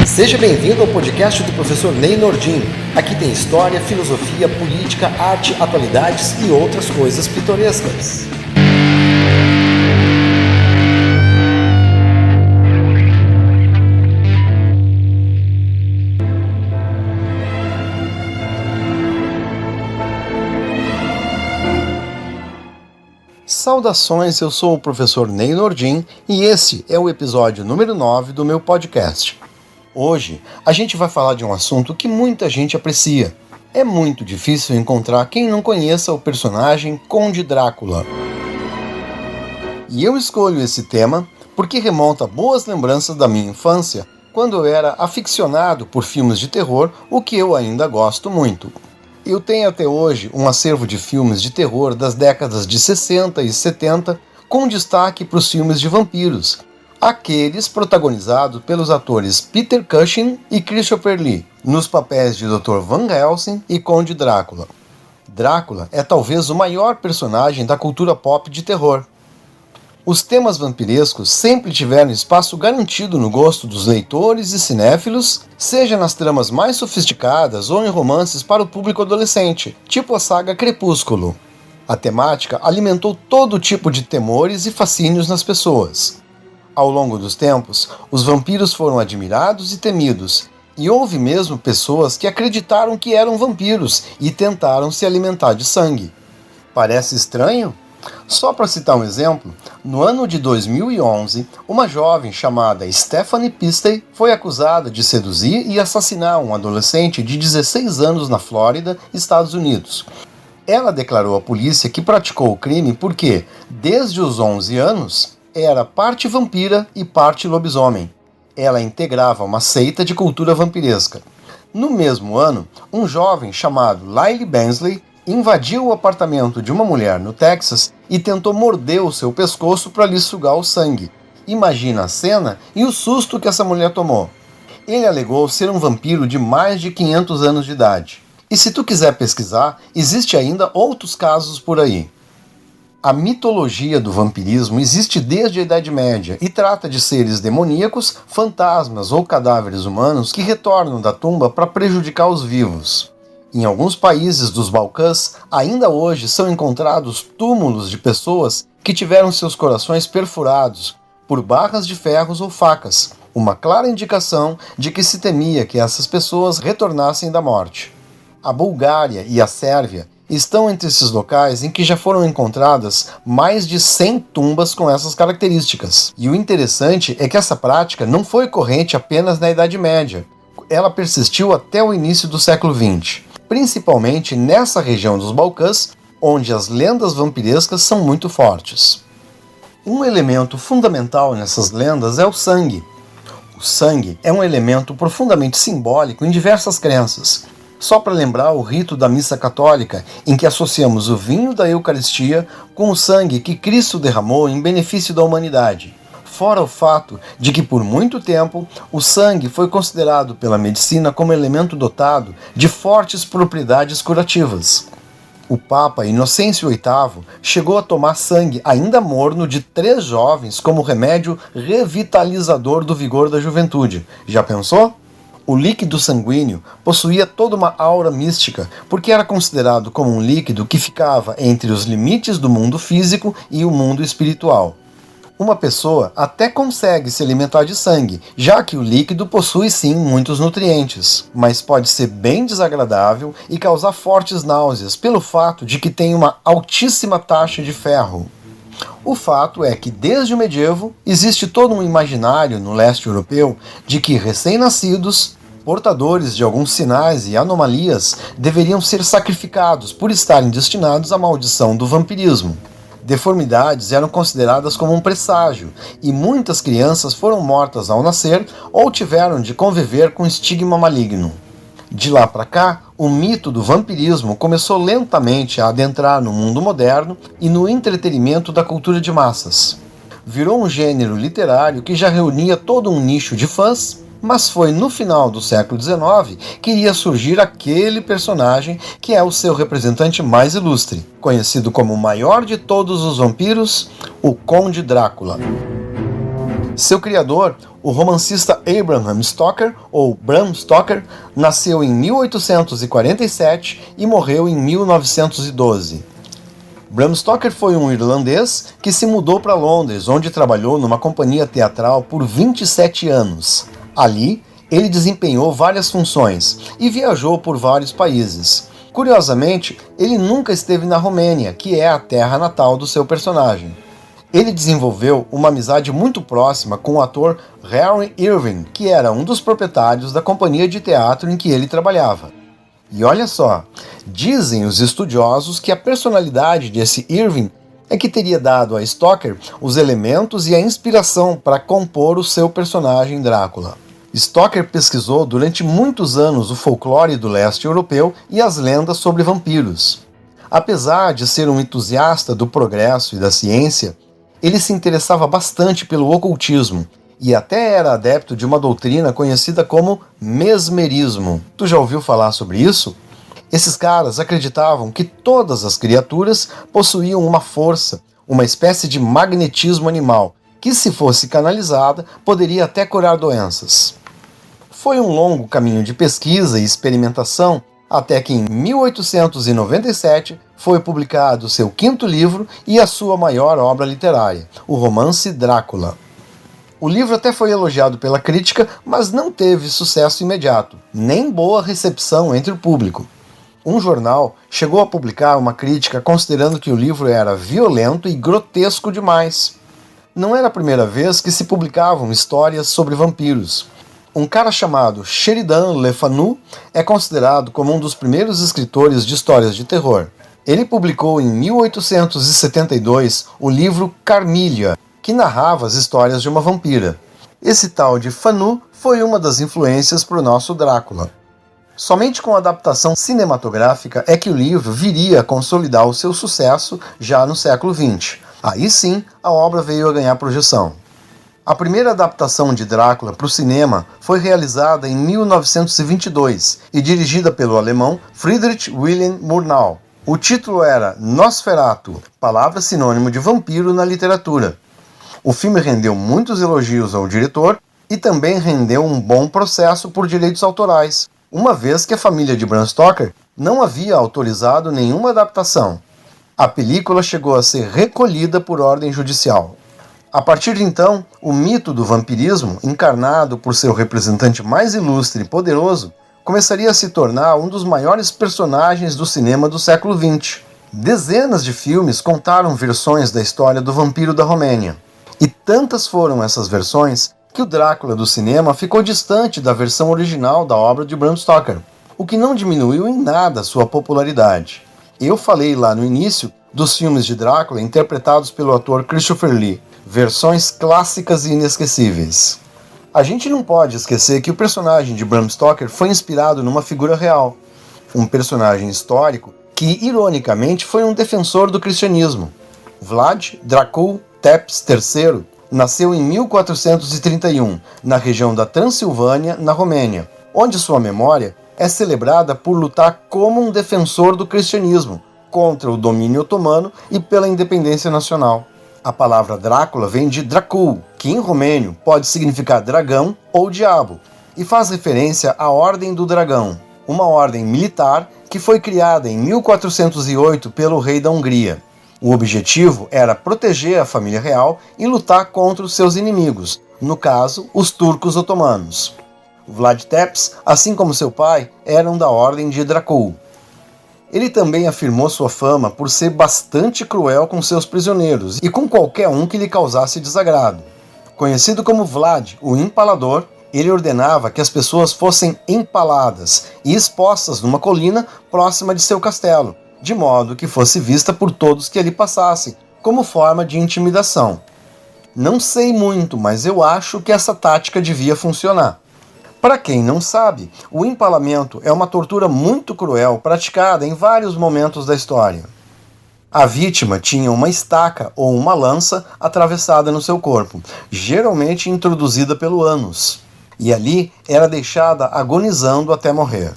Seja bem-vindo ao podcast do professor Ney Nordin. Aqui tem história, filosofia, política, arte, atualidades e outras coisas pitorescas. Saudações, eu sou o professor Ney Nordin e esse é o episódio número 9 do meu podcast. Hoje a gente vai falar de um assunto que muita gente aprecia. É muito difícil encontrar quem não conheça o personagem Conde Drácula. E eu escolho esse tema porque remonta boas lembranças da minha infância, quando eu era aficionado por filmes de terror, o que eu ainda gosto muito. Eu tenho até hoje um acervo de filmes de terror das décadas de 60 e 70, com destaque para os filmes de vampiros, aqueles protagonizados pelos atores Peter Cushing e Christopher Lee, nos papéis de Dr. Van Helsing e Conde Drácula. Drácula é talvez o maior personagem da cultura pop de terror. Os temas vampirescos sempre tiveram espaço garantido no gosto dos leitores e cinéfilos, seja nas tramas mais sofisticadas ou em romances para o público adolescente, tipo a saga Crepúsculo. A temática alimentou todo tipo de temores e fascínios nas pessoas. Ao longo dos tempos, os vampiros foram admirados e temidos, e houve mesmo pessoas que acreditaram que eram vampiros e tentaram se alimentar de sangue. Parece estranho? Só para citar um exemplo, no ano de 2011, uma jovem chamada Stephanie Pistey foi acusada de seduzir e assassinar um adolescente de 16 anos na Flórida, Estados Unidos. Ela declarou à polícia que praticou o crime porque, desde os 11 anos, era parte vampira e parte lobisomem. Ela integrava uma seita de cultura vampiresca. No mesmo ano, um jovem chamado Lyle Bensley invadiu o apartamento de uma mulher no Texas e tentou morder o seu pescoço para lhe sugar o sangue. Imagina a cena e o susto que essa mulher tomou. Ele alegou ser um vampiro de mais de 500 anos de idade. E se tu quiser pesquisar, existe ainda outros casos por aí. A mitologia do vampirismo existe desde a Idade Média e trata de seres demoníacos, fantasmas ou cadáveres humanos que retornam da tumba para prejudicar os vivos. Em alguns países dos Balcãs, ainda hoje são encontrados túmulos de pessoas que tiveram seus corações perfurados por barras de ferros ou facas, uma clara indicação de que se temia que essas pessoas retornassem da morte. A Bulgária e a Sérvia estão entre esses locais em que já foram encontradas mais de 100 tumbas com essas características. E o interessante é que essa prática não foi corrente apenas na Idade Média. Ela persistiu até o início do século XX. Principalmente nessa região dos Balcãs, onde as lendas vampirescas são muito fortes. Um elemento fundamental nessas lendas é o sangue. O sangue é um elemento profundamente simbólico em diversas crenças. Só para lembrar o rito da missa católica, em que associamos o vinho da Eucaristia com o sangue que Cristo derramou em benefício da humanidade. Fora o fato de que por muito tempo o sangue foi considerado pela medicina como elemento dotado de fortes propriedades curativas. O Papa Inocêncio VIII chegou a tomar sangue ainda morno de 3 jovens como remédio revitalizador do vigor da juventude. Já pensou? O líquido sanguíneo possuía toda uma aura mística, porque era considerado como um líquido que ficava entre os limites do mundo físico e o mundo espiritual. Uma pessoa até consegue se alimentar de sangue, já que o líquido possui sim muitos nutrientes, mas pode ser bem desagradável e causar fortes náuseas pelo fato de que tem uma altíssima taxa de ferro. O fato é que desde o medievo existe todo um imaginário no leste europeu de que recém-nascidos, portadores de alguns sinais e anomalias, deveriam ser sacrificados por estarem destinados à maldição do vampirismo. Deformidades eram consideradas como um presságio, e muitas crianças foram mortas ao nascer ou tiveram de conviver com estigma maligno. De lá para cá, o mito do vampirismo começou lentamente a adentrar no mundo moderno e no entretenimento da cultura de massas. Virou um gênero literário que já reunia todo um nicho de fãs, mas foi no final do século XIX que iria surgir aquele personagem que é o seu representante mais ilustre, conhecido como o maior de todos os vampiros, o Conde Drácula. Seu criador, o romancista Abraham Stoker, ou Bram Stoker, nasceu em 1847 e morreu em 1912. Bram Stoker foi um irlandês que se mudou para Londres, onde trabalhou numa companhia teatral por 27 anos. Ali, ele desempenhou várias funções e viajou por vários países. Curiosamente, ele nunca esteve na Romênia, que é a terra natal do seu personagem. Ele desenvolveu uma amizade muito próxima com o ator Harry Irving, que era um dos proprietários da companhia de teatro em que ele trabalhava. E olha só, dizem os estudiosos que a personalidade desse Irving é que teria dado a Stoker os elementos e a inspiração para compor o seu personagem Drácula. Stoker pesquisou durante muitos anos o folclore do leste europeu e as lendas sobre vampiros. Apesar de ser um entusiasta do progresso e da ciência, ele se interessava bastante pelo ocultismo e até era adepto de uma doutrina conhecida como mesmerismo. Tu já ouviu falar sobre isso? Esses caras acreditavam que todas as criaturas possuíam uma força, uma espécie de magnetismo animal, que se fosse canalizada, poderia até curar doenças. Foi um longo caminho de pesquisa e experimentação, até que em 1897 foi publicado seu quinto livro e a sua maior obra literária, o romance Drácula. O livro até foi elogiado pela crítica, mas não teve sucesso imediato, nem boa recepção entre o público. Um jornal chegou a publicar uma crítica considerando que o livro era violento e grotesco demais. Não era a primeira vez que se publicavam histórias sobre vampiros. Um cara chamado Sheridan Le Fanu é considerado como um dos primeiros escritores de histórias de terror. Ele publicou em 1872 o livro Carmilha, que narrava as histórias de uma vampira. Esse tal de Fanu foi uma das influências para o nosso Drácula. Somente com a adaptação cinematográfica é que o livro viria a consolidar o seu sucesso já no século XX. Aí sim, a obra veio a ganhar projeção. A primeira adaptação de Drácula para o cinema foi realizada em 1922 e dirigida pelo alemão Friedrich Wilhelm Murnau. O título era Nosferatu, palavra sinônimo de vampiro na literatura. O filme rendeu muitos elogios ao diretor e também rendeu um bom processo por direitos autorais, uma vez que a família de Bram Stoker não havia autorizado nenhuma adaptação. A película chegou a ser recolhida por ordem judicial. A partir de então, o mito do vampirismo, encarnado por seu representante mais ilustre e poderoso, começaria a se tornar um dos maiores personagens do cinema do século XX. Dezenas de filmes contaram versões da história do vampiro da Romênia. E tantas foram essas versões que o Drácula do cinema ficou distante da versão original da obra de Bram Stoker, o que não diminuiu em nada sua popularidade. Eu falei lá no início dos filmes de Drácula interpretados pelo ator Christopher Lee, versões clássicas e inesquecíveis. A gente não pode esquecer que o personagem de Bram Stoker foi inspirado numa figura real, um personagem histórico que, ironicamente, foi um defensor do cristianismo. Vlad Dracul Tepes III nasceu em 1431, na região da Transilvânia, na Romênia, onde sua memória é celebrada por lutar como um defensor do cristianismo, contra o domínio otomano e pela independência nacional. A palavra Drácula vem de Dracul, que em romênio pode significar dragão ou diabo, e faz referência à Ordem do Dragão, uma ordem militar que foi criada em 1408 pelo rei da Hungria. O objetivo era proteger a família real e lutar contra os seus inimigos, no caso, os turcos otomanos. Vlad Tepes, assim como seu pai, eram da Ordem de Dracul. Ele também afirmou sua fama por ser bastante cruel com seus prisioneiros e com qualquer um que lhe causasse desagrado. Conhecido como Vlad, o Empalador, ele ordenava que as pessoas fossem empaladas e expostas numa colina próxima de seu castelo, de modo que fosse vista por todos que ali passassem, como forma de intimidação. Não sei muito, mas eu acho que essa tática devia funcionar. Para quem não sabe, o empalamento é uma tortura muito cruel praticada em vários momentos da história. A vítima tinha uma estaca ou uma lança atravessada no seu corpo, geralmente introduzida pelo ânus, e ali era deixada agonizando até morrer.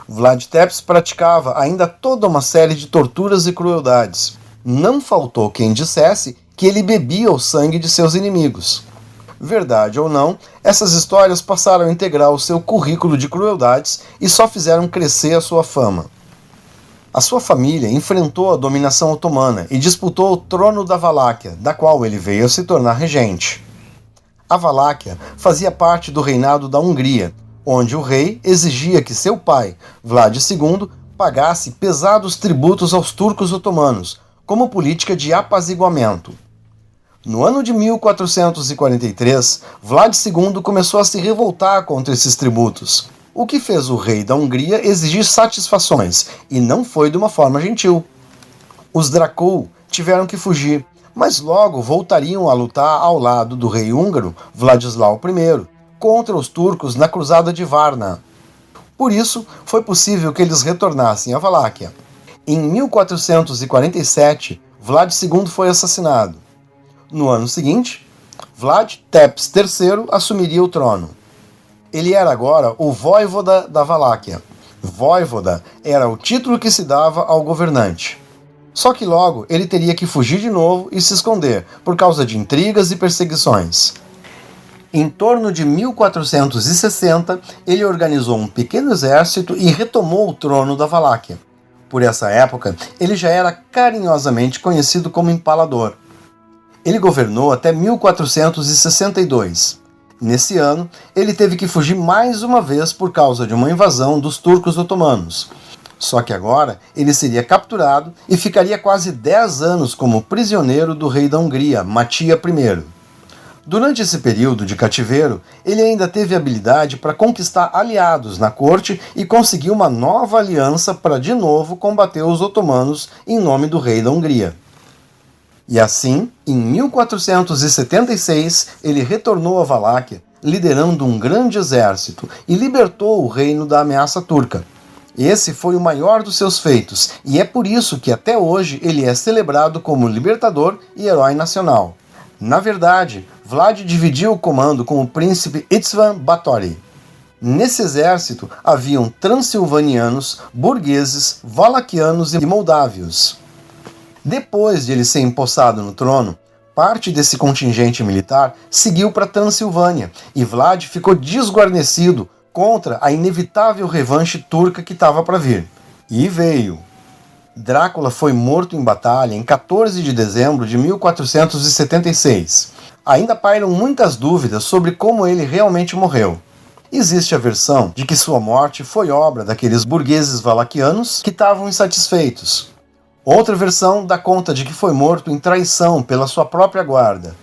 Vlad Tepes praticava ainda toda uma série de torturas e crueldades. Não faltou quem dissesse que ele bebia o sangue de seus inimigos. Verdade ou não, essas histórias passaram a integrar o seu currículo de crueldades e só fizeram crescer a sua fama. A sua família enfrentou a dominação otomana e disputou o trono da Valáquia, da qual ele veio a se tornar regente. A Valáquia fazia parte do reinado da Hungria, onde o rei exigia que seu pai, Vlad II, pagasse pesados tributos aos turcos otomanos, como política de apaziguamento. No ano de 1443, Vlad II começou a se revoltar contra esses tributos, o que fez o rei da Hungria exigir satisfações, e não foi de uma forma gentil. Os Dracul tiveram que fugir, mas logo voltariam a lutar ao lado do rei húngaro, Vladislau I, contra os turcos na Cruzada de Varna. Por isso, foi possível que eles retornassem à Valáquia. Em 1447, Vlad II foi assassinado. No ano seguinte, Vlad Tepes III assumiria o trono. Ele era agora o Voivoda da Valáquia. Voivoda era o título que se dava ao governante. Só que logo ele teria que fugir de novo e se esconder, por causa de intrigas e perseguições. Em torno de 1460, ele organizou um pequeno exército e retomou o trono da Valáquia. Por essa época, ele já era carinhosamente conhecido como Empalador. Ele governou até 1462. Nesse ano, ele teve que fugir mais uma vez por causa de uma invasão dos turcos otomanos. Só que agora ele seria capturado e ficaria quase 10 anos como prisioneiro do rei da Hungria, Matia I. Durante esse período de cativeiro, ele ainda teve habilidade para conquistar aliados na corte e conseguir uma nova aliança para de novo combater os otomanos em nome do rei da Hungria. E assim, em 1476, ele retornou à Valáquia, liderando um grande exército e libertou o reino da ameaça turca. Esse foi o maior dos seus feitos, e é por isso que até hoje ele é celebrado como libertador e herói nacional. Na verdade, Vlad dividiu o comando com o príncipe István Báthory. Nesse exército haviam transilvanianos, burgueses, valaquianos e moldávios. Depois de ele ser empossado no trono, parte desse contingente militar seguiu para Transilvânia e Vlad ficou desguarnecido contra a inevitável revanche turca que estava para vir. E veio. Drácula foi morto em batalha em 14 de dezembro de 1476. Ainda pairam muitas dúvidas sobre como ele realmente morreu. Existe a versão de que sua morte foi obra daqueles burgueses valaquianos que estavam insatisfeitos. Outra versão dá conta de que foi morto em traição pela sua própria guarda.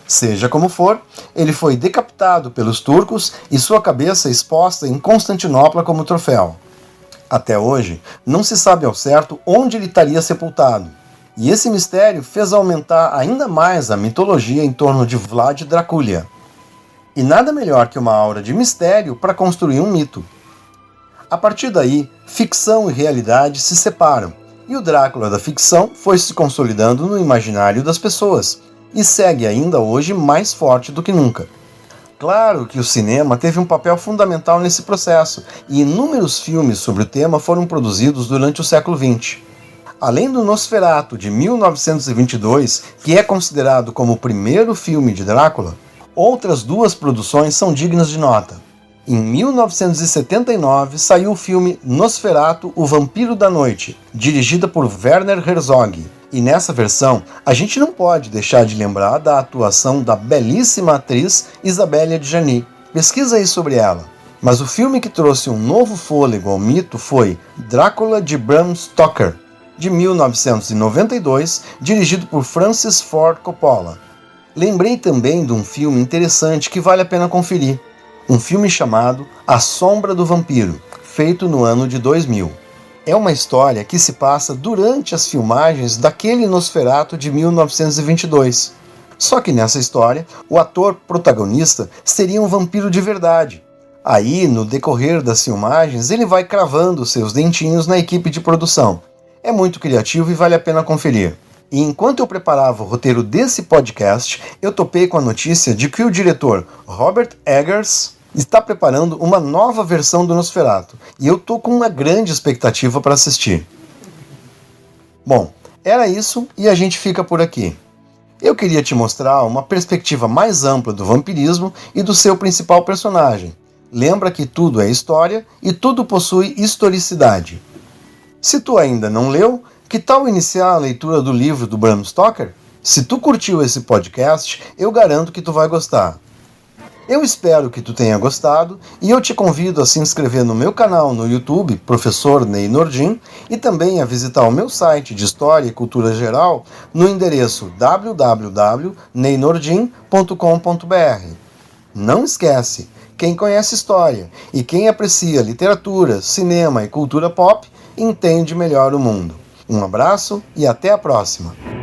Seja como for, ele foi decapitado pelos turcos e sua cabeça exposta em Constantinopla como troféu. Até hoje, não se sabe ao certo onde ele estaria sepultado, e esse mistério fez aumentar ainda mais a mitologia em torno de Vlad Dracula. E nada melhor que uma aura de mistério para construir um mito. A partir daí, ficção e realidade se separam, e o Drácula da ficção foi se consolidando no imaginário das pessoas, e segue ainda hoje mais forte do que nunca. Claro que o cinema teve um papel fundamental nesse processo, e inúmeros filmes sobre o tema foram produzidos durante o século XX. Além do Nosferatu, de 1922, que é considerado como o primeiro filme de Drácula, outras duas produções são dignas de nota. Em 1979 saiu o filme Nosferatu, o Vampiro da Noite, dirigida por Werner Herzog. E nessa versão, a gente não pode deixar de lembrar da atuação da belíssima atriz Isabelle Adjani. Pesquisa aí sobre ela. Mas o filme que trouxe um novo fôlego ao mito foi Drácula de Bram Stoker, de 1992, dirigido por Francis Ford Coppola. Lembrei também de um filme interessante que vale a pena conferir. Um filme chamado A Sombra do Vampiro, feito no ano de 2000. É uma história que se passa durante as filmagens daquele Nosferatu de 1922. Só que nessa história, o ator protagonista seria um vampiro de verdade. Aí, no decorrer das filmagens, ele vai cravando seus dentinhos na equipe de produção. É muito criativo e vale a pena conferir. E enquanto eu preparava o roteiro desse podcast, eu topei com a notícia de que o diretor Robert Eggers está preparando uma nova versão do Nosferatu, e eu tô com uma grande expectativa para assistir. Bom, era isso e a gente fica por aqui. Eu queria te mostrar uma perspectiva mais ampla do vampirismo e do seu principal personagem. Lembra que tudo é história e tudo possui historicidade. Se tu ainda não leu, que tal iniciar a leitura do livro do Bram Stoker? Se tu curtiu esse podcast, eu garanto que tu vai gostar. Eu espero que tu tenha gostado e eu te convido a se inscrever no meu canal no YouTube, Professor Ney Nordin, e também a visitar o meu site de História e Cultura Geral no endereço www.neynordin.com.br. Não esquece, quem conhece história e quem aprecia literatura, cinema e cultura pop, entende melhor o mundo. Um abraço e até a próxima!